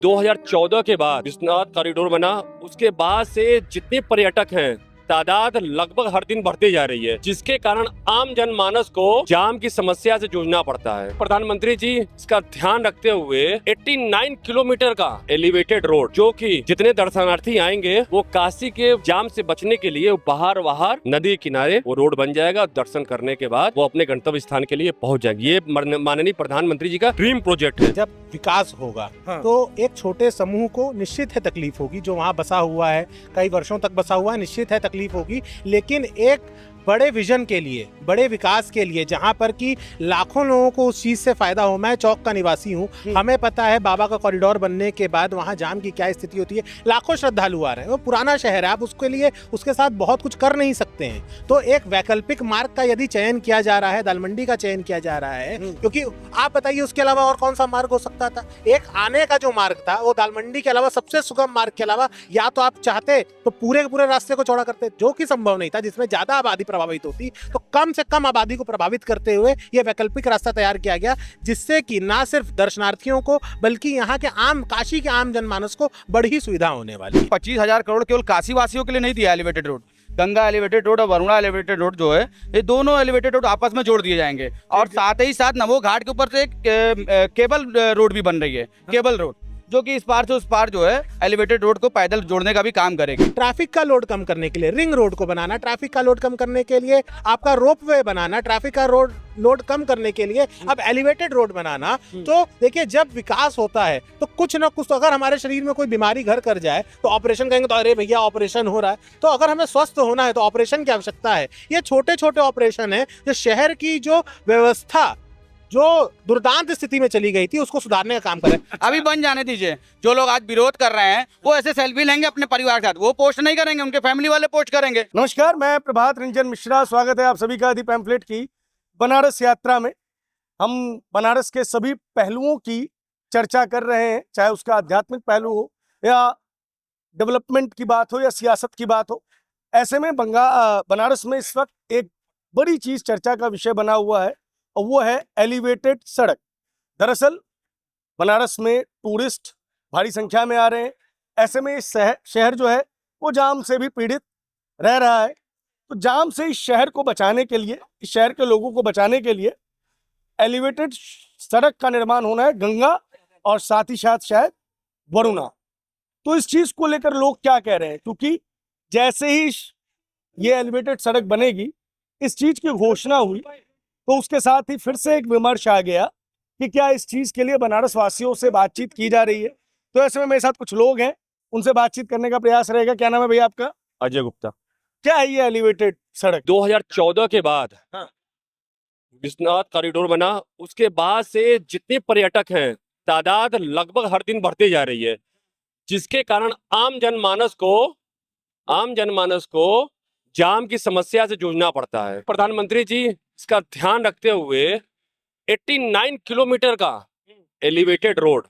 2014 के बाद विश्वनाथ कॉरिडोर बना, उसके बाद से जितने पर्यटक हैं तादाद लगभग हर दिन बढ़ते जा रही है, जिसके कारण आम जनमानस को जाम की समस्या से जूझना पड़ता है। प्रधानमंत्री जी इसका ध्यान रखते हुए 89 किलोमीटर का एलिवेटेड रोड, जो कि जितने दर्शनार्थी आएंगे वो काशी के जाम से बचने के लिए बाहर नदी किनारे वो रोड बन जाएगा। दर्शन करने के बाद वो अपने गंतव्य स्थान के लिए पहुंच जाएंगे। ये माननीय प्रधानमंत्री जी का ड्रीम प्रोजेक्ट है। जब विकास होगा तो एक छोटे समूह को निश्चित है तकलीफ होगी, जो वहाँ बसा हुआ है, कई वर्षों तक बसा हुआ है, निश्चित है तकलीफ होगी। लेकिन एक बड़े विजन के लिए, बड़े विकास के लिए, जहाँ पर कि लाखों लोगों को उस चीज़ से फायदा हो। मैं चौक का निवासी हूँ, हमें पता है बाबा का कॉरिडोर बनने के बाद वहाँ जाम की क्या स्थिति होती है। लाखों श्रद्धालु आ रहे हैं, वो पुराना शहर है, आप उसके लिए उसके साथ बहुत कुछ कर नहीं सकते हैं। तो एक वैकल्पिक मार्ग का यदि चयन किया जा रहा है, दालमंडी का चयन किया जा रहा है, क्योंकि आप बताइए उसके अलावा और कौन सा मार्ग हो सकता था। एक आने का जो मार्ग था वो दालमंडी के अलावा सबसे सुगम मार्ग के अलावा, या तो आप चाहते तो पूरे के पूरे रास्ते को चौड़ा करते, जो कि संभव नहीं था, जिसमें ज्यादा आबादी प्रभावित होती। तो कम से कम आबादी को प्रभावित करते हुए यह वैकल्पिक रास्ता तैयार किया गया, जिससे कि ना सिर्फ दर्शनार्थियों को बल्कि यहाँ के आम काशी के आम जनमानस को बड़ी सुविधा होने वाली। 25,000 करोड़ केवल काशी वासियों के लिए नहीं दिया elevated road. Ganga elevated road और वरुणा एलिवेटेड रोड जो है, ये दोनों एलिवेटेड रोड आपस में जोड़ दिए जाएंगे। और साथ ही साथ नमो घाट के ऊपर से एक केबल रोड भी बन रही है, केबल रोड, जो कि इस पार से उस पार जो है एलिवेटेड रोड को पैदल जोड़ने का भी काम करेगी। ट्रैफिक का लोड कम करने के लिए रिंग रोड को बनाना, ट्रैफिक का लोड कम करने के लिए आपका रोप वे बनाना, ट्रैफिक का लोड कम करने के लिए अब एलिवेटेड रोड बनाना। तो देखिए, जब विकास होता है तो कुछ ना कुछ, तो अगर हमारे शरीर में कोई बीमारी घर कर जाए तो ऑपरेशन करेंगे, तो अरे भैया ऑपरेशन हो रहा है। तो अगर हमें स्वस्थ होना है तो ऑपरेशन की आवश्यकता है। ये छोटे छोटे ऑपरेशन है जो शहर की जो व्यवस्था जो दुर्दांत स्थिति में चली गई थी उसको सुधारने का काम करें। अभी बन जाने दीजिए। जो लोग आज विरोध कर रहे हैं वो ऐसे सेल्फी लेंगे अपने परिवार के साथ, वो पोस्ट नहीं करेंगे, उनके फैमिली वाले पोस्ट करेंगे। नमस्कार, मैं प्रभात रंजन मिश्रा, स्वागत है आप सभी का दी पैम्फलेट की बनारस यात्रा में। हम बनारस के सभी पहलुओं की चर्चा कर रहे हैं, चाहे उसका आध्यात्मिक पहलू हो या डेवलपमेंट की बात हो या सियासत की बात हो। ऐसे में बनारस में इस वक्त एक बड़ी चीज चर्चा का विषय बना हुआ है और वो है एलिवेटेड सड़क। दरअसल बनारस में टूरिस्ट भारी संख्या में आ रहे हैं। ऐसे में इस शहर जो है वो जाम से भी पीड़ित रह रहा है। तो जाम से इस शहर को बचाने के लिए, इस शहर के लोगों को बचाने के लिए एलिवेटेड सड़क का निर्माण होना है, गंगा और साथ ही साथ शायद वरुणा। तो इस चीज को लेकर लोग क्या कह रहे हैं, क्योंकि जैसे ही ये एलिवेटेड सड़क बनेगी, इस चीज की घोषणा हुई, तो उसके साथ ही फिर से एक विमर्श आ गया कि क्या इस चीज के लिए बनारस वासियों से बातचीत की जा रही है। तो ऐसे में मेरे साथ कुछ लोग हैं, उनसे बातचीत करने का प्रयास रहेगा। क्या नाम है भैया आपका? अजय गुप्ता। क्या है ये एलिवेटेड सड़क? 2014 के बाद विश्वनाथ कॉरिडोर बना, उसके बाद से जितने पर्यटक हैं तादाद लगभग हर दिन बढ़ते जा रही है, जिसके कारण आम जनमानस को जाम की समस्या से जूझना पड़ता है। प्रधानमंत्री जी इसका ध्यान रखते हुए 89 किलोमीटर का एलिवेटेड रोड,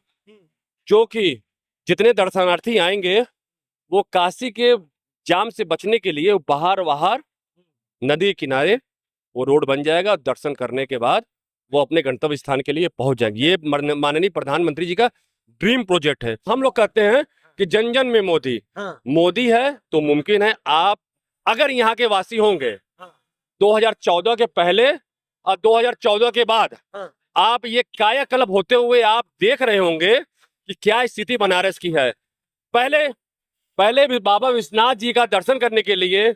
जो कि जितने दर्शनार्थी आएंगे वो काशी के जाम से बचने के लिए बाहर नदी किनारे वो रोड बन जाएगा। दर्शन करने के बाद वो अपने गंतव्य स्थान के लिए पहुंच जाएंगे। ये माननीय प्रधानमंत्री जी का ड्रीम प्रोजेक्ट है। हम लोग कहते हैं कि जन जन में मोदी, मोदी है तो मुमकिन है। आप अगर यहाँ के वासी होंगे 2014 के पहले और 2014 के बाद, आप ये कायाकल्प होते हुए आप देख रहे होंगे कि क्या स्थिति बनारस की है। पहले भी बाबा विश्वनाथ जी का दर्शन करने के लिए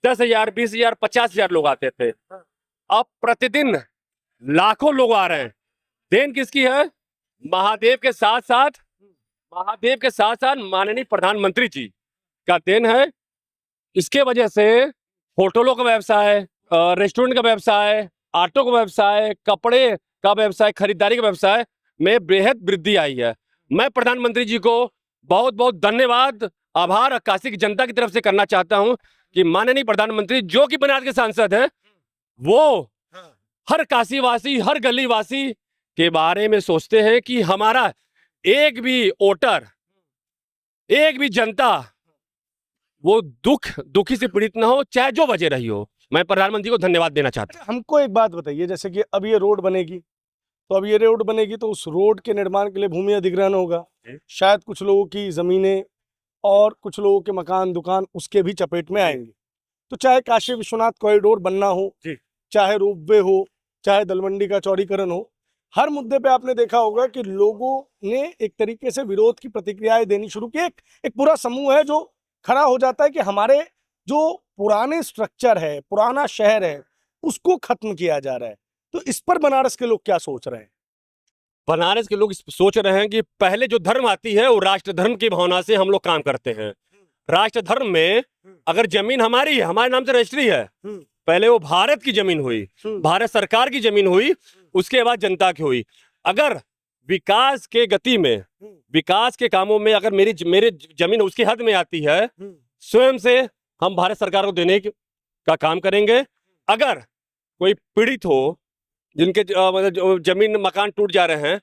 10,000, 20,000, 50,000 लोग आते थे। अब प्रतिदिन लाखों लोग आ रहे हैं। देन किसकी है? महादेव के साथ साथ माननीय प्रधानमंत्री जी का देन है। इसके वजह से होटलों का व्यवसाय, रेस्टोरेंट का व्यवसाय, ऑटो का व्यवसाय, कपड़े का व्यवसाय, खरीदारी का व्यवसाय में बेहद वृद्धि आई है। मैं प्रधानमंत्री जी को बहुत बहुत धन्यवाद, आभार काशी की जनता की तरफ से करना चाहता हूं कि माननीय प्रधानमंत्री जो कि बनारस के सांसद है, वो हर काशीवासी, हर गलीवासी के बारे में सोचते हैं कि हमारा एक भी वोटर, एक भी जनता वो दुखी से पीड़ित ना हो, चाहे जो वजह रही हो। मैं प्रधानमंत्री को धन्यवाद देना चाहता हूं। हमको एक बात बताइए, जैसे कि अब ये रोड बनेगी तो अब ये रोड बनेगी तो उस रोड के निर्माण के लिए भूमि अधिग्रहण होगा, शायद कुछ लोगों की जमीनें और कुछ लोगों के मकान दुकान उसके भी चपेट में आएंगे। तो चाहे काशी विश्वनाथ कॉरिडोर बनना हो, चाहे रोपवे हो, चाहे दलमंडी का चौड़ीकरण हो, हर मुद्दे पे आपने देखा होगा कि लोगों ने एक तरीके से विरोध की प्रतिक्रियाएं देनी शुरू की। एक पूरा समूह है जो खड़ा हो जाता है कि हमारे जो पुराने स्ट्रक्चर है, पुराना शहर है, उसको खत्म किया जा रहा है। तो इस पर बनारस के लोग क्या सोच रहे हैं? बनारस के लोग सोच रहे हैं कि पहले जो धर्म आती है वो राष्ट्र धर्म की भावना से हम लोग काम करते हैं। राष्ट्र धर्म में अगर जमीन हमारी है, हमारे नाम से रजिस्ट्री है, पहले वो भारत की जमीन हुई, भारत सरकार की जमीन हुई, उसके बाद जनता की हुई। अगर विकास के गति में, विकास के कामों में अगर मेरी जमीन उसकी हद में आती है, स्वयं से हम भारत सरकार को देने का काम करेंगे। अगर कोई पीड़ित हो, जिनके मतलब जमीन मकान टूट जा रहे हैं,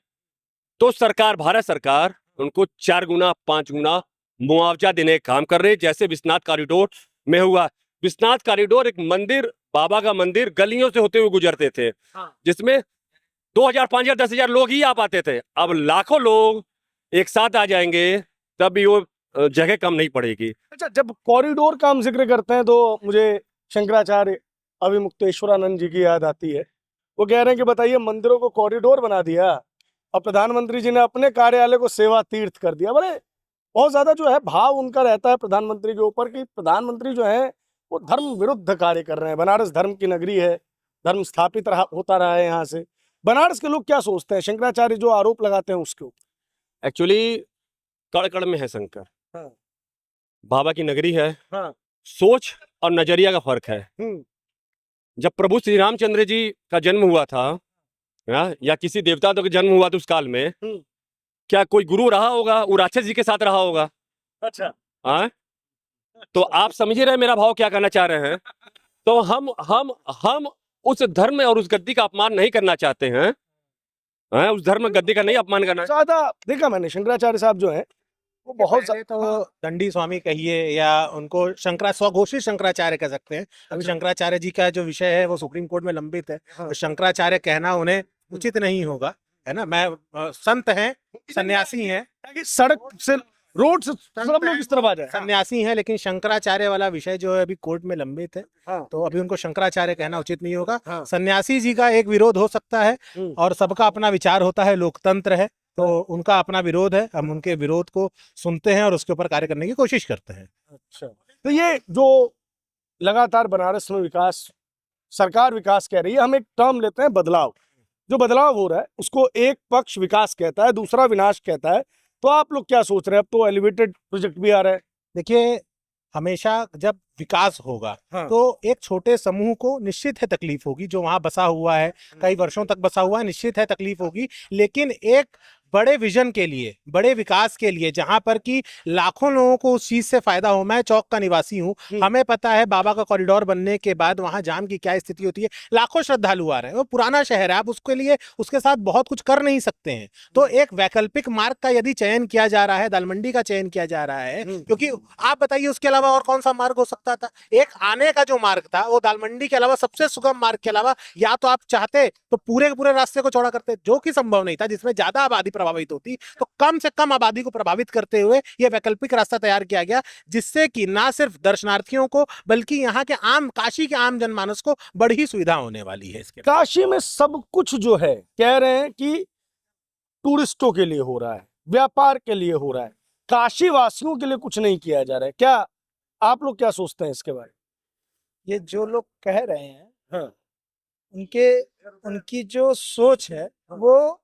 तो सरकार, भारत सरकार उनको 4 गुना 5 गुना मुआवजा देने का काम कर रही है। जैसे विश्वनाथ कॉरिडोर में हुआ। विश्वनाथ कॉरिडोर एक मंदिर, बाबा का मंदिर गलियों से होते हुए गुजरते थे, जिसमें 2000 5000 10,000 लोग ही आ पाते थे। अब लाखों लोग एक साथ आ जाएंगे, तब भी वो जगह कम नहीं पड़ेगी। अच्छा, जब कॉरिडोर का हम जिक्र करते हैं तो मुझे शंकराचार्य अभिमुक्तेश्वरानंद जी की याद आती है। वो कह रहे हैं कि बताइए, मंदिरों को कॉरिडोर बना दिया और प्रधानमंत्री जी ने अपने कार्यालय को सेवा तीर्थ कर दिया। बड़े बहुत ज्यादा जो है भाव उनका रहता है प्रधानमंत्री के ऊपर कि प्रधानमंत्री जो है वो धर्म विरुद्ध कार्य कर रहे हैं। बनारस धर्म की नगरी है, धर्म स्थापित होता रहा है यहाँ से। बनारस के लोग क्या सोचते हैं शंकराचार्य जो आरोप लगाते हैं उसके ऊपर? एक्चुअली कड़ कड़ में है शंकर। हाँ। बाबा की नगरी है। हाँ। सोच और नजरिया का फर्क है। जब प्रभु श्री रामचंद्र जी का जन्म हुआ था, या किसी देवता का जन्म हुआ था उस काल में, क्या कोई गुरु रहा होगा? वो राक्षस जी के साथ रहा होगा। अच्छा। हाँ, तो आप समझ ही रहे मेरा भाव क्या कहना चाह रहे हैं। तो हम उस धर्म और उस गद्दी का अपमान नहीं करना चाहते हैं। उस धर्म गद्दी का नहीं अपमान करना। ज्यादा देखा मैंने शंकराचार्य साहब जो है वो बहुत तो दंडी स्वामी कहिए या उनको स्वघोषित शंकराचार्य कह सकते हैं। अभी शंकराचार्य जी का जो विषय है वो सुप्रीम कोर्ट में लंबित है। तो शंकराचार्य कहना उन्हें उचित नहीं होगा, है ना। मैं संत हैं, सन्यासी हैं, सड़क से रोड से सब लोग इस तरफ आ जाए, सन्यासी हैं, लेकिन शंकराचार्य वाला विषय जो है अभी कोर्ट में लंबित है। तो अभी उनको शंकराचार्य कहना उचित नहीं होगा। सन्यासी जी का एक विरोध हो सकता है और सबका अपना विचार होता है, लोकतंत्र है, तो उनका अपना विरोध है। हम उनके विरोध को सुनते हैं और उसके ऊपर कार्य करने की कोशिश करते हैं। अच्छा, तो ये जो लगातार बनारस में विकास, सरकार विकास कह रही है, हम एक टर्म लेते हैं बदलाव। जो बदलाव हो रहा है उसको एक पक्ष विकास कहता है, दूसरा विनाश कहता है। तो आप लोग क्या सोच रहे हैं? अब तो एलिवेटेड प्रोजेक्ट भी आ रहा है। देखिए, हमेशा जब विकास होगा तो एक छोटे समूह को निश्चित है तकलीफ होगी, जो वहां बसा हुआ है, कई वर्षों तक बसा हुआ है, निश्चित है तकलीफ होगी। लेकिन एक बड़े विजन के लिए, बड़े विकास के लिए, जहां पर कि लाखों लोगों को उस चीज से फायदा हो। मैं चौक का निवासी हूं, हमें पता है बाबा का कॉरिडोर बनने के बाद वहां जाम की क्या स्थिति होती है। लाखों श्रद्धालु आ रहे हैं, वो पुराना शहर है, आप उसके लिए उसके साथ बहुत कुछ कर नहीं सकते हैं। तो एक वैकल्पिक मार्ग का यदि चयन किया जा रहा है, दालमंडी का चयन किया जा रहा है, क्योंकि आप बताइए उसके अलावा और कौन सा मार्ग हो सकता था? एक आने का जो मार्ग था वो दालमंडी के अलावा सबसे सुगम मार्ग के अलावा, या तो आप चाहते तो पूरे के पूरे रास्ते को चौड़ा करते, जो कि संभव नहीं था, जिसमें ज्यादा आबादी प्रभावित होती। तो कम से कम आबादी को प्रभावित करते हुए यह वैकल्पिक रास्ता तैयार किया गया, जिससे कि ना सिर्फ दर्शनार्थियों को बल्कि यहाँ के आम काशी के आम जनमानस को बड़ी सुविधा होने वाली है। इसके काशी में सब कुछ जो है कह रहे हैं कि टूरिस्टों के लिए हो रहा है, व्यापार के लिए हो रहा है, काशी वासियों के लिए कुछ नहीं किया जा रहा है। क्या आप लोग क्या सोचते हैं इसके बारे में? ये जो लोग कह रहे हैं, उनकी जो सोच है वो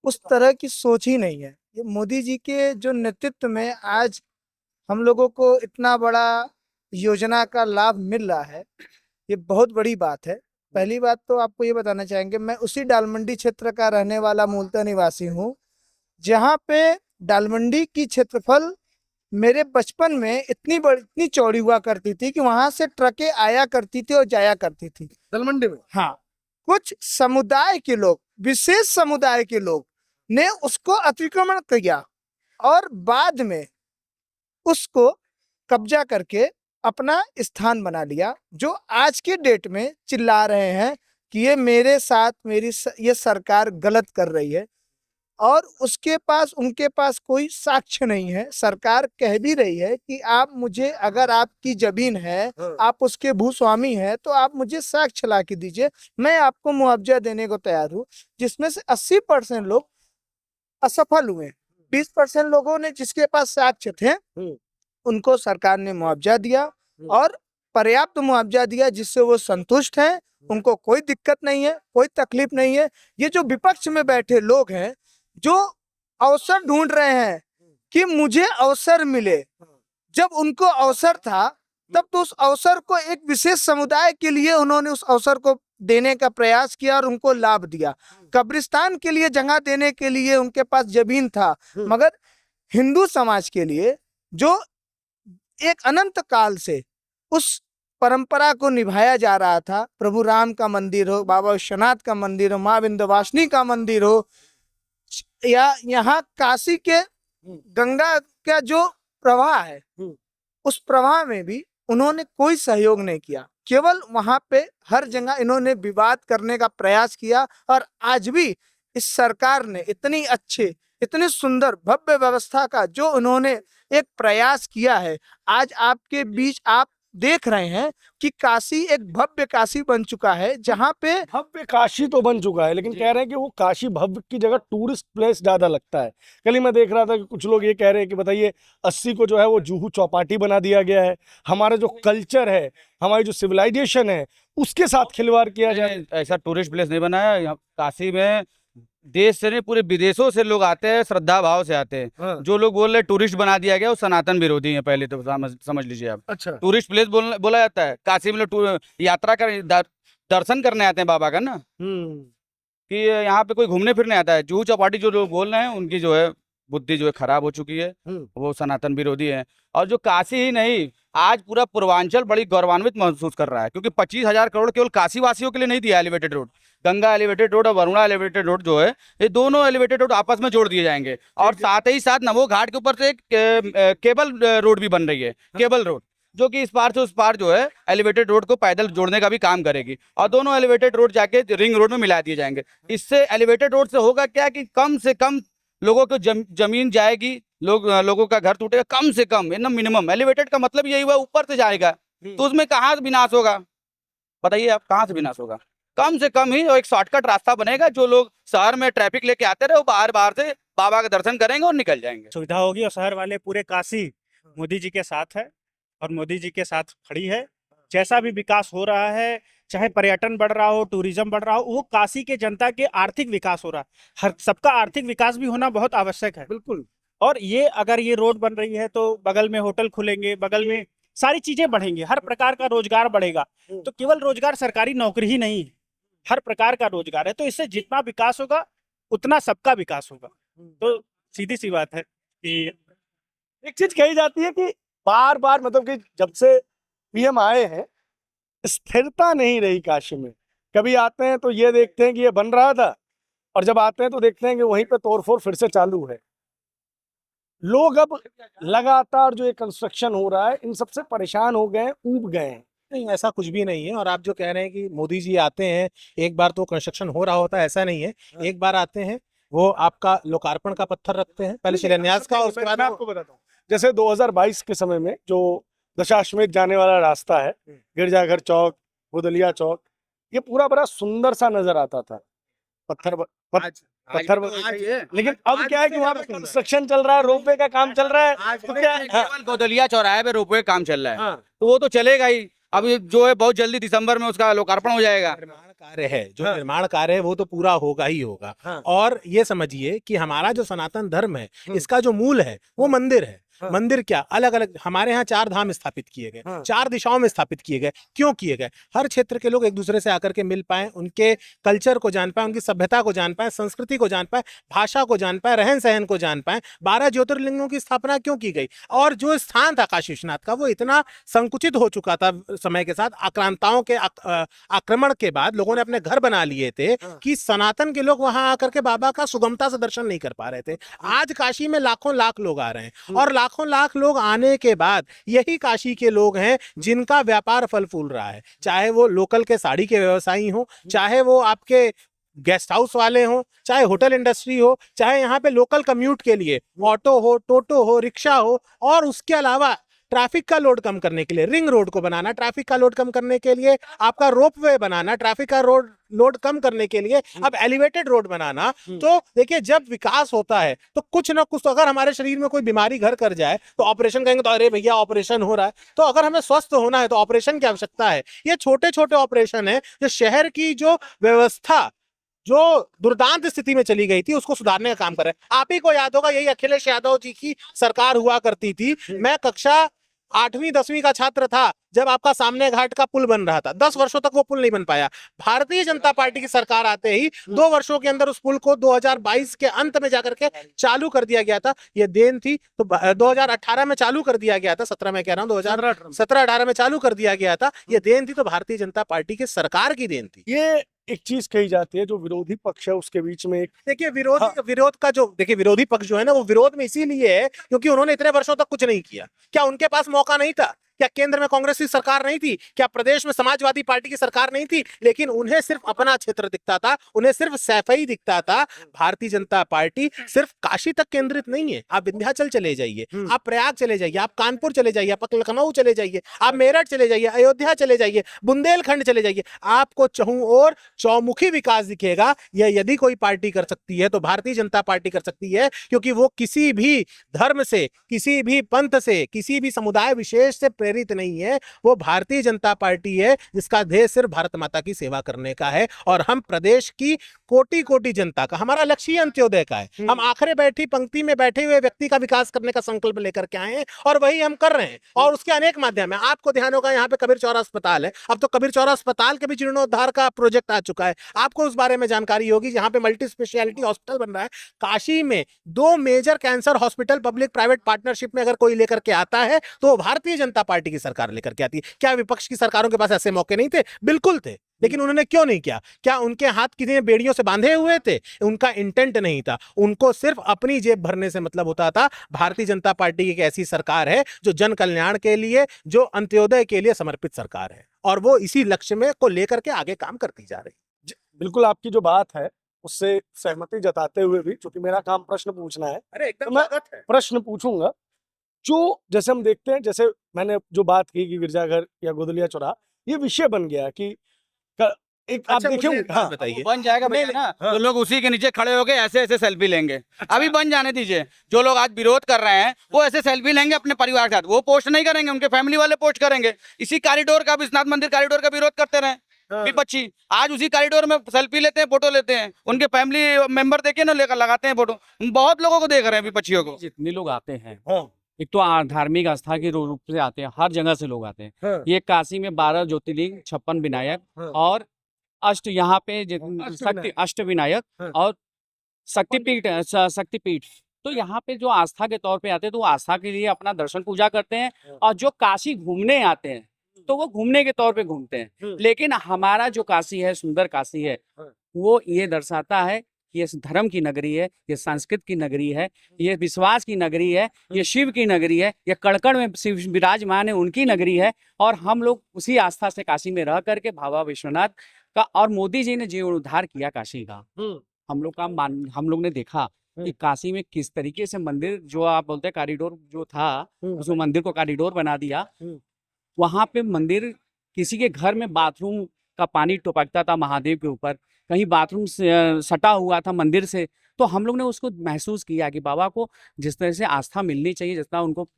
उस तरह की सोच ही नहीं है। ये मोदी जी के जो नेतृत्व में आज हम लोगों को इतना बड़ा योजना का लाभ मिल रहा है, ये बहुत बड़ी बात है। पहली बात तो आपको ये बताना चाहेंगे, मैं उसी डालमंडी क्षेत्र का रहने वाला मूलतः निवासी हूँ, जहाँ पे डालमंडी की क्षेत्रफल मेरे बचपन में इतनी चौड़ी हुआ करती थी कि वहां से ट्रकें आया करती थी और जाया करती थी दालमंडी में। हाँ, कुछ समुदाय के लोग, विशेष समुदाय के लोग ने उसको अतिक्रमण किया और बाद में उसको कब्जा करके अपना स्थान बना लिया, जो आज के डेट में चिल्ला रहे हैं कि ये मेरे साथ ये सरकार गलत कर रही है, और उनके पास कोई साक्ष्य नहीं है। सरकार कह भी रही है कि आप मुझे, अगर आपकी जमीन है, आप उसके भूस्वामी हैं, तो आप मुझे साक्ष्य ला के दीजिए, मैं आपको मुआवजा देने को तैयार हूँ। जिसमें से 80% लोग असफल हुए, 20% लोगों ने, जिसके पास साक्ष्य थे, उनको सरकार ने मुआवजा दिया, और पर्याप्त मुआवजा दिया, जिससे वो संतुष्ट हैं, उनको कोई दिक्कत नहीं है, कोई तकलीफ नहीं है। ये जो विपक्ष में बैठे लोग हैं, जो अवसर ढूंढ रहे हैं कि मुझे अवसर मिले, जब उनको अवसर था तब तो उस अवसर को एक विशेष समुदाय के लिए उन्होंने उस अवसर को देने का प्रयास किया और उनको लाभ दिया। कब्रिस्तान के लिए जगह देने के लिए उनके पास जमीन था, मगर हिंदू समाज के लिए, जो एक अनंत काल से उस परंपरा को निभाया जा रहा था, प्रभु राम का मंदिर हो, बाबा विश्वनाथ का मंदिर हो, माँ विंध्यवासिनी का मंदिर हो, या यहाँ काशी के गंगा का जो प्रवाह है, उस प्रवाह में भी उन्होंने कोई सहयोग नहीं किया। केवल वहां पे हर जगह इन्होंने विवाद करने का प्रयास किया, और आज भी इस सरकार ने इतनी सुंदर भव्य व्यवस्था का जो उन्होंने एक प्रयास किया है, आज आपके बीच आप देख रहे हैं कि काशी एक भव्य काशी बन चुका है, जहाँ पे भव्य काशी तो बन चुका है, लेकिन कह रहे हैं कि वो काशी भव्य की जगह टूरिस्ट प्लेस ज्यादा लगता है। कल ही मैं देख रहा था कि कुछ लोग ये कह रहे हैं कि बताइए 80 को जो है वो जुहू चौपाटी बना दिया गया है, हमारा जो कल्चर है, हमारी जो सिविलाइजेशन है, उसके साथ खिलवाड़ किया जाए। ऐसा टूरिस्ट प्लेस नहीं बनाया यहाँ काशी में। देश से नहीं, पूरे विदेशों से लोग आते हैं, श्रद्धा भाव से आते हैं। जो लोग बोल रहे टूरिस्ट बना दिया गया, वो सनातन विरोधी हैं। पहले तो समझ लीजिए आप। अच्छा, टूरिस्ट प्लेस बोला जाता है काशी में। लोग यात्रा कर दर्शन करने आते हैं बाबा का ना, कि यहाँ पे कोई घूमने फिरने आता है। जुहू चौपाटी जो लोग बोल रहे हैं, उनकी जो है बुद्धि जो है खराब हो चुकी है, वो सनातन विरोधी है। और जो काशी ही नहीं, आज पूरा पूर्वांचल बड़ी गौरवान्वित महसूस कर रहा है, क्योंकि 25,000 करोड़ केवल काशी वासियों के लिए नहीं दिया elevated road. Ganga elevated road और वरुणा एलिवेटेड रोड जो है, ये दोनों एलिवेटेड रोड आपस में जोड़ दिए जाएंगे। और साथ ही साथ नमो घाट के ऊपर से एक केबल रोड भी बन रही है, केबल रोड, जो कि इस पार से उस पार जो है एलिवेटेड रोड को पैदल जोड़ने का भी काम करेगी। और दोनों एलिवेटेड रोड जाके रिंग रोड में मिला दिए जाएंगे। इससे एलिवेटेड रोड से होगा क्या कि कम से कम लोगों को जमीन जाएगी, लोगों का घर टूटेगा कम से कम, एकदम मिनिमम। एलिवेटेड का मतलब यही हुआ ऊपर से जाएगा, तो उसमें कहाँ से विनाश होगा बताइए आप, कहाँ से विनाश होगा? कम से कम ही एक शॉर्टकट रास्ता बनेगा। जो लोग शहर में ट्रैफिक लेके आते रहे, वो बाहर से बाबा का दर्शन करेंगे और निकल जाएंगे। सुविधा होगी, और शहर वाले पूरे काशी मोदी जी के साथ है और मोदी जी के साथ खड़ी है। जैसा भी विकास हो रहा है, चाहे पर्यटन बढ़ रहा हो, टूरिज्म बढ़ रहा हो, वो काशी के जनता के आर्थिक विकास हो रहा है। हर सबका आर्थिक विकास भी होना बहुत आवश्यक है। बिल्कुल। और ये अगर ये रोड बन रही है, तो बगल में होटल खुलेंगे, बगल में सारी चीजें बढ़ेंगी, हर प्रकार का रोजगार बढ़ेगा। तो केवल रोजगार सरकारी नौकरी ही नहीं है, हर प्रकार का रोजगार है। तो इससे जितना विकास होगा उतना सबका विकास होगा। तो सीधी सी बात है कि एक चीज कही जाती है कि बार बार, मतलब कि जब से पीएम आए हैं, स्थिरता नहीं रही काशी में। कभी आते हैं तो ये देखते हैं कि ये बन रहा था, और जब आते हैं तो देखते हैं कि वहीं पे तोड़फोड़ फिर से चालू है। लोग अब लगातार जो ये कंस्ट्रक्शन हो रहा है, इन सबसे परेशान हो गए, ऊब गए हैं। नहीं, ऐसा कुछ भी नहीं है। और आप जो कह रहे हैं कि मोदी जी आते हैं, एक बार तो कंस्ट्रक्शन हो रहा होता है, ऐसा नहीं है। एक बार आते हैं, वो आपका लोकार्पण का पत्थर रखते हैं, पहले शिलान्यास का, और उसके बाद मैं आपको बताता हूँ, जैसे 2022 के समय में जो दशाश्वमेध जाने वाला रास्ता है, गिरजाघर चौक, बुदलिया चौक, ये पूरा बड़ा सुंदर सा नजर आता था। पत्थर लेकिन अब क्या है कि वहाँ पे कंस्ट्रक्शन चल रहा है, रोपवे का काम चल रहा है। तो क्या है, केवल गोदलिया चौराहे पे रोपवे काम चल रहा है, तो वो तो चलेगा ही। अब जो है बहुत जल्दी दिसंबर में उसका लोकार्पण हो जाएगा। निर्माण कार्य है, जो निर्माण कार्य है वो तो पूरा होगा ही होगा। और ये समझिए कि हमारा जो सनातन धर्म है, इसका जो मूल है वो मंदिर है। मंदिर क्या, अलग अलग हमारे यहाँ 4 धाम स्थापित किए गए, 4 दिशाओं में स्थापित किए गए। क्यों किए गए? हर क्षेत्र के लोग एक दूसरे से आकर के मिल पाए, उनके कल्चर को जान पाए, उनकी सभ्यता को जान पाए, संस्कृति को जान पाए, भाषा को जान पाए, रहन सहन को जान पाए। 12 ज्योतिर्लिंगों की स्थापना क्यों की गई? और जो स्थान था काशी विश्वनाथ का, वो इतना संकुचित हो चुका था समय के साथ, आक्रांताओं के आक्रमण के बाद लोगों ने अपने घर बना लिए थे कि सनातन के लोग वहां आकर के बाबा का सुगमता से दर्शन नहीं कर पा रहे थे। आज काशी में लाखों लाख लोग आ रहे हैं, और लाखों लाख लोग आने के बाद यही काशी के लोग हैं जिनका व्यापार फल फूल रहा है, चाहे वो लोकल के साड़ी के व्यवसायी हो, चाहे वो आपके गेस्ट हाउस वाले हो, चाहे होटल इंडस्ट्री हो, चाहे यहाँ पे लोकल कम्यूट के लिए ऑटो हो, टोटो हो, रिक्शा हो, और उसके अलावा ट्रैफिक का लोड कम करने के लिए रिंग रोड को बनाना, ट्रैफिक का लोड कम करने के लिए आपका रोप वे बनाना, ट्रैफिक का लोड कम करने के लिए अब एलिवेटेड रोड बनाना। तो देखिए, जब विकास होता है तो कुछ ना कुछ, तो अगर हमारे शरीर में कोई बीमारी घर कर जाए तो ऑपरेशन करेंगे, तो अरे भैया ऑपरेशन हो रहा है। तो अगर हमें स्वस्थ होना है तो ऑपरेशन की आवश्यकता है। ये छोटे छोटे ऑपरेशन है जो शहर की जो व्यवस्था जो दुर्दांत स्थिति में चली गई थी उसको सुधारने का काम कर रहे हैं। आप ही को याद होगा, यही अखिलेश यादव जी की सरकार हुआ करती थी। मैं कक्षा 8वीं 10वीं का छात्र था जब आपका सामने घाट का पुल बन रहा था। 10 वर्षों तक वो पुल नहीं बन पाया। भारतीय जनता पार्टी की सरकार आते ही 2 वर्षों के अंदर उस पुल को 2022 के अंत में जाकर के चालू कर दिया गया था। ये देन थी, तो 2018 में चालू कर दिया गया था, 17 में कह रहा हूं, 2017-18 में चालू कर दिया गया था। ये देन थी तो भारतीय जनता पार्टी की सरकार की देन थी। ये एक चीज कही जाती है, जो विरोधी पक्ष है उसके बीच में एक, देखिए विरोध का जो, देखिए विरोधी पक्ष जो है ना, वो विरोध में इसीलिए है क्योंकि उन्होंने इतने वर्षों तक कुछ नहीं किया। क्या उनके पास मौका नहीं था? क्या केंद्र में कांग्रेस की सरकार नहीं थी? क्या प्रदेश में समाजवादी पार्टी की सरकार नहीं थी? लेकिन उन्हें सिर्फ अपना क्षेत्र दिखता था, उन्हें सिर्फ सैफई दिखता था। भारतीय जनता पार्टी सिर्फ काशी तक केंद्रित नहीं है। आप विंध्याचल चले जाइए, आप प्रयाग चले जाइए, आप कानपुर चले जाइए, आप लखनऊ चले जाइए, आप मेरठ चले जाइए, अयोध्या चले जाइए, बुंदेलखंड चले जाइए, आपको चहुं ओर चौमुखी विकास दिखेगा। यह यदि कोई पार्टी कर सकती है तो भारतीय जनता पार्टी कर सकती है, क्योंकि वो किसी भी धर्म से, किसी भी पंथ से, किसी भी समुदाय विशेष से प्रेरित नहीं है। वो भारतीय जनता पार्टी है जिसका ध्येय सिर्फ भारत माता की सेवा करने का है। और हम प्रदेश की कोटि कोटि जनता का, हमारा लक्ष्य ही अंत्योदय का है। हम आखिरी बैठी पंक्ति में बैठे हुए व्यक्ति का विकास करने का संकल्प लेकर के आए हैं और वही हम कर रहे हैं। और उसके अनेक माध्यम है। आपको ध्यान होगा, यहाँ पे कबीर चौरा अस्पताल है, अब तो कबीर चौरा अस्पताल के भी जीर्णोद्धार का प्रोजेक्ट आ चुका है। आपको उस बारे में जानकारी होगी। यहाँ पे मल्टी स्पेशलिटी हॉस्पिटल बन रहा है। काशी में 2 major cancer hospital public private partnership में अगर कोई लेकर के आता है तो भारतीय जनता पार्टी की सरकार लेकर के आती है। क्या विपक्ष की सरकारों के पास ऐसे मौके नहीं थे? बिल्कुल थे, लेकिन उन्होंने क्यों नहीं किया? क्या उनके हाथ किसी ने बेड़ियों से बांधे हुए थे? उनका इंटेंट नहीं था। उनको सिर्फ अपनी जेब भरने से मतलब होता था। भारतीय जनता पार्टी एक ऐसी सरकार है जो जन कल्याण के लिए, जो अंत्योदय के लिए समर्पित सरकार है, और वो इसी लक्ष्य में को लेकर के आगे काम करती जा रही है। बिल्कुल आपकी जो बात है उससे सहमति जताते हुए भी, क्योंकि मेरा काम प्रश्न पूछना है, अरे एकदम तो मैं स्वागत है। प्रश्न पूछूंगा। जो जैसे हम देखते हैं, जैसे मैंने जो बात की कि गिरजाघर या गोदलिया चौराहा, ये विषय बन गया कि एक आप अच्छा, देखें, मुझे एक बात हाँ, बताइए। बन जाएगा भैया ना, तो लोग उसी के नीचे खड़े होके ऐसे ऐसे सेल्फी लेंगे। अभी बन जाने दीजिए। जो लोग आज विरोध कर रहे हैं वो ऐसे सेल्फी लेंगे अपने परिवार के साथ, वो पोस्ट नहीं करेंगे, उनके फैमिली वाले पोस्ट करेंगे। इसी कॉरिडोर का, विश्वनाथ मंदिर कॉरिडोर का विरोध करते रहे विपक्षी, आज उसी कॉरिडोर में सेल्फी लेते हैं, फोटो लेते हैं। उनके फैमिली मेंबर देखिए ना, लेकर लगाते हैं फोटो। बहुत लोगों को देख रहे हैं विपक्षियों को। जितने लोग आते हैं, हाँ, एक तो धार्मिक आस्था के रूप से आते हैं, हर जगह से लोग आते हैं। हाँ, ये काशी में 12 ज्योतिर्लिंग, 56 विनायक हाँ। और अष्ट, यहाँ पे अष्टविनायक। अष्ट विनायक हाँ। और शक्तिपीठ। तो यहाँ पे जो आस्था के तौर पे आते हैं तो वो आस्था के लिए अपना दर्शन पूजा करते हैं। और जो काशी घूमने आते हैं तो वो घूमने के तौर पे घूमते हैं। लेकिन हमारा जो काशी है, सुंदर काशी है, वो ये दर्शाता है कि ये धर्म की नगरी है, ये संस्कृत की नगरी है, ये विश्वास की नगरी है, ये शिव की नगरी है, ये कड़कड़ में शिव विराजमान है, उनकी नगरी है। और हम लोग उसी आस्था से काशी में रह करके बाबा विश्वनाथ का, और मोदी जी ने जीर्णोद्धार किया काशी का। हम लोग ने देखा कि काशी में किस तरीके से मंदिर, जो आप बोलते हैं कॉरिडोर जो था, उस मंदिर को कॉरिडोर बना दिया। वहां पे मंदिर, किसी के घर में बाथरूम का पानी टपकता था महादेव के ऊपर, कहीं बाथरूम से सटा हुआ था मंदिर से। तो हम लोग ने उसको महसूस किया कि बाबा को जिस तरह से आस्था मिलनी चाहिए, जिस तरह उनको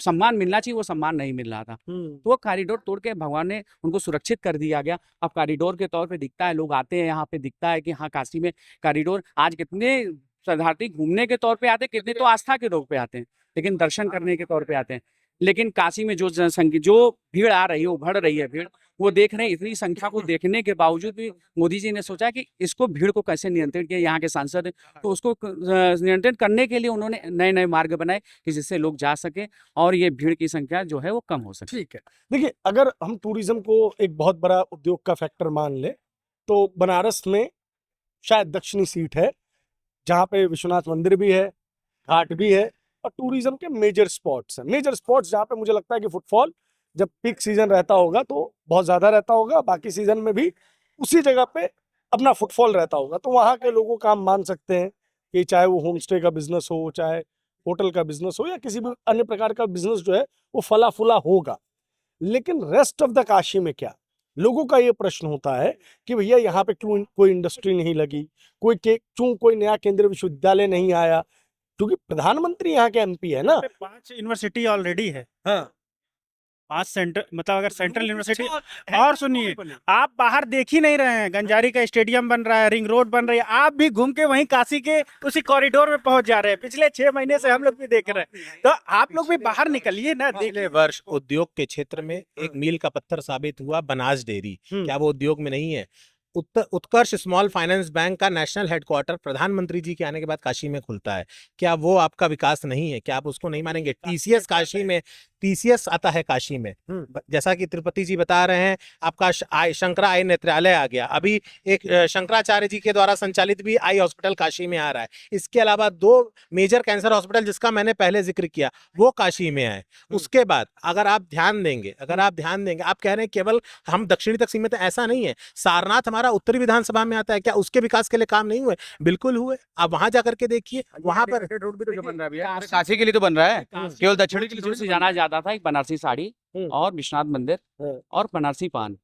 सम्मान मिलना चाहिए, वो सम्मान नहीं मिल रहा था। तो वो कॉरिडोर तोड़ के भगवान ने उनको सुरक्षित कर दिया गया। अब कॉरिडोर के तौर पे दिखता है, लोग आते हैं यहाँ पे, दिखता है कि हाँ काशी में कॉरिडोर। आज कितने शरणार्थी घूमने के तौर पे आते हैं, कितने तो आस्था के तौर पे आते हैं, लेकिन दर्शन करने के तौर पे आते हैं। लेकिन काशी में जो जनसंख्या, जो भीड़ आ रही है, उभड़ रही है भीड़, वो देख रहे हैं। इतनी संख्या को देखने के बावजूद भी मोदी जी ने सोचा कि इसको, भीड़ को कैसे नियंत्रित किया। यहाँ के सांसद हैं, तो उसको नियंत्रित करने के लिए उन्होंने नए नए मार्ग बनाए कि जिससे लोग जा सके और ये भीड़ की संख्या जो है वो कम हो सके। ठीक है। देखिए, अगर हम टूरिज्म को एक बहुत बड़ा उद्योग का फैक्टर मान ले, तो बनारस में शायद दक्षिणी सीट है, जहाँ पे विश्वनाथ मंदिर भी है, घाट भी है, और टूरिज्म के मेजर स्पॉट्स हैं। मेजर स्पॉट्स जहाँ पे मुझे लगता है कि फुटफॉल जब पीक सीजन रहता होगा तो बहुत ज्यादा रहता होगा, बाकी सीजन में भी उसी जगह पे अपना फुटफॉल रहता होगा। तो वहाँ के लोगों का हम मान सकते हैं कि चाहे वो होम स्टे का बिजनेस हो, चाहे होटल का बिजनेस हो, या किसी भी अन्य प्रकार का बिजनेस जो है वो फला फूला होगा। लेकिन रेस्ट ऑफ द काशी में क्या, लोगों का ये प्रश्न होता है कि भैया यहाँ पे क्यों कोई इंडस्ट्री नहीं लगी, क्यों कोई नया केंद्रीय विश्वविद्यालय नहीं आया, क्योंकि प्रधानमंत्री यहाँ के एमपी है ना। 5 यूनिवर्सिटी ऑलरेडी है, हाँ 5 सेंटर, मतलब अगर सेंट्रल यूनिवर्सिटी। और सुनिए, आप बाहर देख ही नहीं रहे हैं, गंजारी का स्टेडियम बन रहा है, रिंग रोड बन रही है, आप भी घूम के वहीं काशी के उसी कॉरिडोर में पहुंच जा रहे हैं। पिछले 6 महीने से हम लोग भी देख रहे हैं, तो आप लोग भी बाहर निकलिए ना। पिछले वर्ष उद्योग के क्षेत्र में एक मील का पत्थर साबित हुआ बनास डेयरी। क्या वो उद्योग में नहीं है? उत्कर्ष स्मॉल फाइनेंस बैंक का नेशनल हेडक्वार्टर प्रधानमंत्री जी के आने के बाद काशी में खुलता है। क्या वो आपका विकास नहीं है? क्या आप उसको नहीं मानेंगे? टीसीएस काशी में, टीसीएस आता है काशी में। जैसा कि तिरुपति जी बता रहे हैं, आपका शंकरा आई नेत्रालय आ गया। अभी एक शंकराचार्य जी के द्वारा संचालित भी आई हॉस्पिटल काशी में आ रहा है। इसके अलावा 2 मेजर कैंसर हॉस्पिटल जिसका मैंने पहले जिक्र किया वो काशी में है। उसके बाद अगर आप ध्यान देंगे, आप कह रहे हैं केवल हम दक्षिणी तक सीमित है, ऐसा नहीं है। सारनाथ हमारा उत्तरी विधानसभा में आता है, क्या उसके विकास के लिए काम नहीं हुए? बिल्कुल हुए। आप वहां जाकर के देखिए, वहां पर रोड भी तो जो बन रहा है भैया, काशी के लिए तो बन रहा है, केवल दक्षिणी के लिए से जाना जाता था एक बनारसी साड़ी और विश्वनाथ मंदिर और बनारसी पान।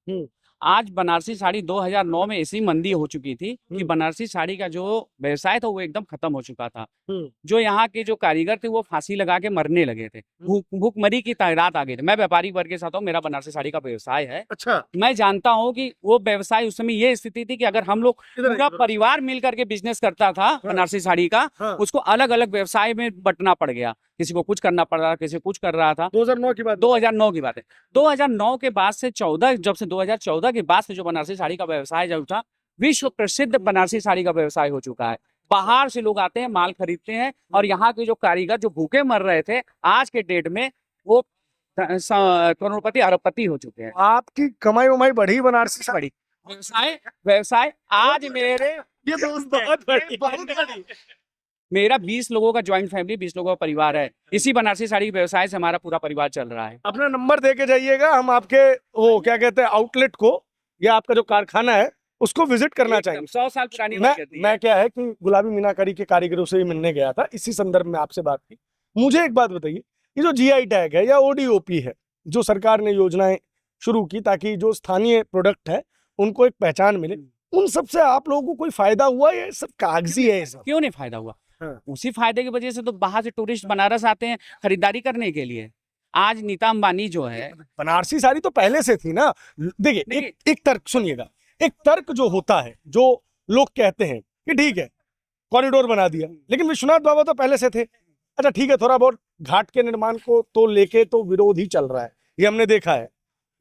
आज बनारसी साड़ी 2009 में ऐसी मंदी हो चुकी थी कि बनारसी साड़ी का जो व्यवसाय था वो एकदम खत्म हो चुका था। जो यहाँ के जो कारीगर थे वो फांसी लगा के मरने लगे थे, भूखमरी की तादाद आ गई थी। मैं व्यापारी वर्ग के साथ हूँ, मेरा बनारसी साड़ी का व्यवसाय है। अच्छा, मैं जानता हूँ कि वो व्यवसाय उस समय ये स्थिति थी कि अगर हम लोग पूरा परिवार मिल करके बिजनेस करता था बनारसी साड़ी का, उसको अलग अलग व्यवसाय में बंटना पड़ गया। किसी को कुछ करना पड़ रहा था, किसी को कुछ कर रहा था। 2009 की बात 2009 की बात है। 2009 के बाद से 14, जब से 2014 के बाद से जो बनारसी साड़ी का व्यवसाय जब था, विश्व प्रसिद्ध बनारसी साड़ी का व्यवसाय हो चुका है। बाहर से लोग आते हैं, माल खरीदते हैं, और यहाँ के जो कारीगर जो भूखे मर रहे थे, आज के डेट में वो करोड़पति अरबपति हो चुके हैं। आपकी कमाई वमाई बढ़ी बनारसी साड़ी? व्यवसाय आज मेरे ये बहुत बड़ी। मेरा 20 लोगों का ज्वाइंट फैमिली, 20 लोगों का परिवार है। इसी बनारसी साड़ी के व्यवसाय से हमारा पूरा परिवार चल रहा है। अपना नंबर दे के जाइएगा, हम आपके वो क्या कहते हैं आउटलेट को या आपका जो कारखाना है उसको विजिट करना चाहेंगे। 100 साल पुरानी मैं क्या है कि गुलाबी मीनाकारी के कारीगरों से ही मिलने गया था, इसी संदर्भ में आपसे बात की। मुझे एक बात बताइए, ये जो जीआई टैग है या ओडीओपी है, जो सरकार ने योजनाएं शुरू की ताकि जो स्थानीय प्रोडक्ट है उनको एक पहचान मिले, उन सब से आप लोगों को कोई फायदा हुआ? ये सब कागजी है? सब क्यों नहीं फायदा हुआ? हाँ। उसी फायदे की वजह से तो बाहर से टूरिस्ट बनारस आते हैं खरीदारी करने के लिए। आज नीता अंबानी जो है, बनारसी साड़ी तो पहले से थी ना। देखिए एक तर्क सुनिएगा, एक तर्क जो होता है, जो लोग कहते हैं कि ठीक है कॉरिडोर बना दिया, लेकिन विश्वनाथ बाबा तो पहले से थे। अच्छा ठीक है, थोड़ा बहुत घाट के निर्माण को तो लेके तो विरोध ही चल रहा है, ये हमने देखा है।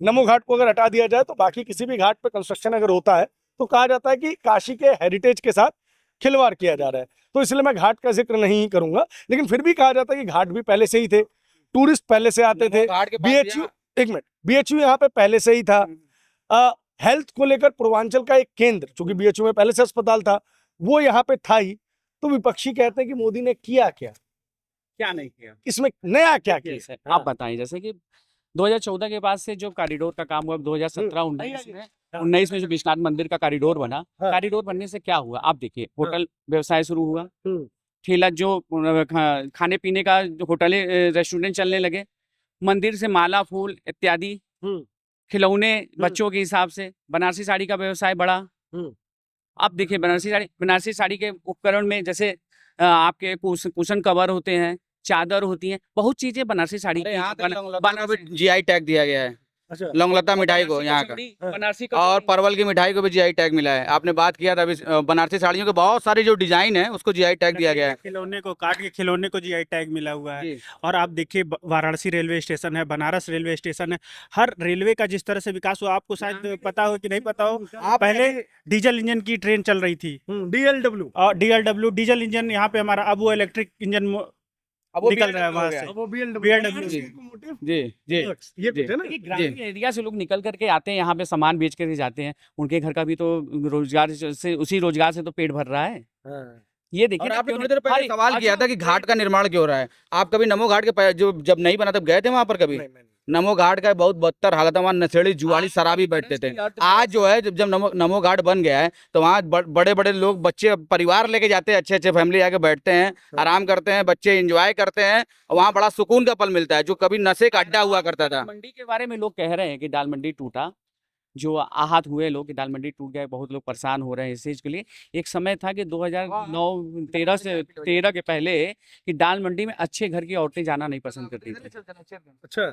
नमो घाट को अगर हटा दिया जाए तो बाकी किसी भी घाट पे कंस्ट्रक्शन अगर होता है तो कहा जाता है कि काशी के हेरिटेज के साथ खिलवाड़ किया जा रहा है। तो इसलिए मैं घाट का जिक्र नहीं करूंगा, लेकिन फिर भी कहा जाता है कि घाट भी पहले से ही थे, टूरिस्ट पहले से आते थे, बीएचयू यहाँ पे पहले से ही था। हेल्थ को लेकर पूर्वांचल का एक केंद्र, चूंकि बीएचयू में पहले से अस्पताल था, वो यहाँ पे था ही। तो विपक्षी कहते हैं कि मोदी ने किया क्या नहीं किया, इसमें नया क्या किया? आप बताएं। जैसे कि 2014 के बाद से जो कॉरिडोर का काम हुआ, 2017-19 में जो विश्वनाथ मंदिर का कॉरिडोर बना, कॉरिडोर बनने से क्या हुआ आप देखिए, होटल व्यवसाय शुरू हुआ, ठेला जो खाने पीने का होटल रेस्टोरेंट चलने लगे, मंदिर से माला फूल इत्यादि, खिलौने बच्चों के हिसाब से, बनारसी साड़ी का व्यवसाय बढ़ा। अब देखिए बनारसी साड़ी के उपकरण में जैसे आपके कुशन कवर होते हैं, चादर होती हैं, बहुत चीजें बनारसी साड़ी जीआई टैग दिया गया है। अच्छा, लौंगलता मिठाई को यहाँ का, बनारसी और परवल की मिठाई को भी जीआई टैग मिला है। आपने बात किया था अभी बनारसी साड़ियों के बहुत सारे जो डिजाइन है उसको जीआई टैग दिया गया है। खिलौने को, काट के खिलौने को जीआई टैग मिला हुआ है। और आप देखिए वाराणसी रेलवे स्टेशन है, बनारस रेलवे स्टेशन है, हर रेलवे का जिस तरह से विकास हुआ, आपको शायद पता हो कि नहीं पता हो, पहले डीजल इंजन की ट्रेन चल रही थी, डीएलडब्ल्यू डीजल इंजन, यहाँ पे हमारा अब वो इलेक्ट्रिक इंजन निकल रहा है वहां से, वो BLW। ये कुछ है ना। ग्रामीण एरिया से लोग निकल करके आते हैं, यहाँ पे सामान बेच कर जाते हैं, उनके घर का भी तो रोजगार से, उसी रोजगार से तो पेट भर रहा है। ये देखिए और ना, आपने क्यों थोड़ी नहीं- देर पहले अरे, सवाल किया था कि घाट का निर्माण क्यों हो रहा है। आप कभी नमो घाट के जो जब नहीं बना तब गए थे वहां पर कभी? नमो घाट का बहुत बदतर हालत है, वहाँ नशेड़ी जुआड़ी शराबी बैठते थे। आज जो है जब नमो घाट बन गया है तो वहाँ बड़े बड़े लोग, बच्चे परिवार लेके जाते हैं, अच्छे अच्छे फैमिली आके बैठते हैं, आराम करते हैं, बच्चे एंजॉय करते हैं, और वहाँ बड़ा सुकून का पल मिलता है, जो कभी नशे का अड्डा हुआ करता था। मंडी के बारे में लोग कह रहे हैं कि दाल मंडी टूटा, जो आहत हुए लोग कि दाल मंडी टूट गया, बहुत लोग परेशान हो रहे हैं इस चीज के लिए। एक समय था कि 2009-13 से 13 के पहले कि दाल मंडी में अच्छे घर की औरतें जाना नहीं पसंद करती थी, अच्छा,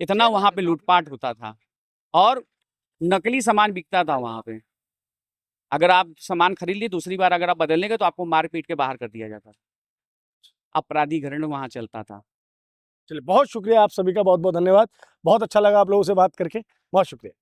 इतना वहां पे लूटपाट होता था और नकली सामान बिकता था वहां पे। अगर आप सामान खरीद लिए, दूसरी बार अगर आप बदलने गए तो आपको मार पीट के बाहर कर दिया जाता था। अपराधीकरण वहां चलता था। चलिए बहुत शुक्रिया, आप सभी का बहुत बहुत धन्यवाद। बहुत अच्छा लगा आप लोगों से बात करके, बहुत शुक्रिया।